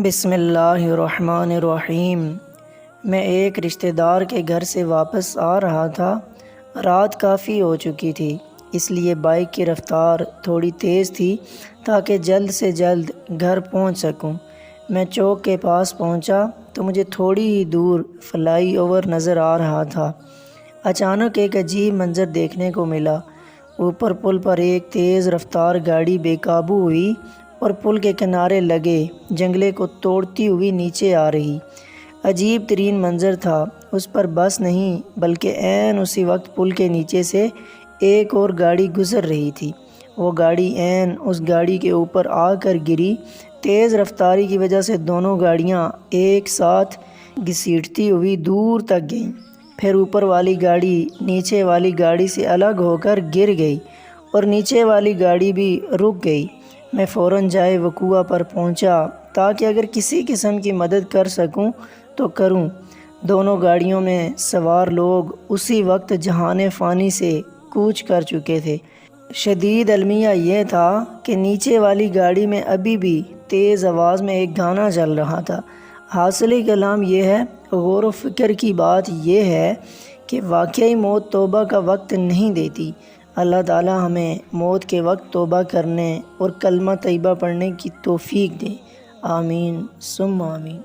بسم اللہ الرحمن الرحیم۔ میں ایک رشتہ دار کے گھر سے واپس آ رہا تھا۔ رات کافی ہو چکی تھی، اس لیے بائک کی رفتار تھوڑی تیز تھی تاکہ جلد سے جلد گھر پہنچ سکوں۔ میں چوک کے پاس پہنچا تو مجھے تھوڑی ہی دور فلائی اوور نظر آ رہا تھا۔ اچانک ایک عجیب منظر دیکھنے کو ملا۔ اوپر پل پر ایک تیز رفتار گاڑی بے قابو ہوئی اور پل کے کنارے لگے جنگلے کو توڑتی ہوئی نیچے آ رہی۔ عجیب ترین منظر تھا، اس پر بس نہیں بلکہ عین اسی وقت پل کے نیچے سے ایک اور گاڑی گزر رہی تھی۔ وہ گاڑی عین اس گاڑی کے اوپر آ کر گری۔ تیز رفتاری کی وجہ سے دونوں گاڑیاں ایک ساتھ گھسیٹتی ہوئی دور تک گئیں۔ پھر اوپر والی گاڑی نیچے والی گاڑی سے الگ ہو کر گر گئی اور نیچے والی گاڑی بھی رک گئی۔ میں فوراً جائے وقوع پر پہنچا تاکہ اگر کسی قسم کی مدد کر سکوں تو کروں۔ دونوں گاڑیوں میں سوار لوگ اسی وقت جہان فانی سے کوچ کر چکے تھے۔ شدید المیہ یہ تھا کہ نیچے والی گاڑی میں ابھی بھی تیز آواز میں ایک گانا چل رہا تھا۔ حاصل کلام یہ ہے، غور و فکر کی بات یہ ہے کہ واقعی موت توبہ کا وقت نہیں دیتی۔ اللہ تعالی ہمیں موت کے وقت توبہ کرنے اور کلمہ طیبہ پڑھنے کی توفیق دے۔ آمین ثم آمین۔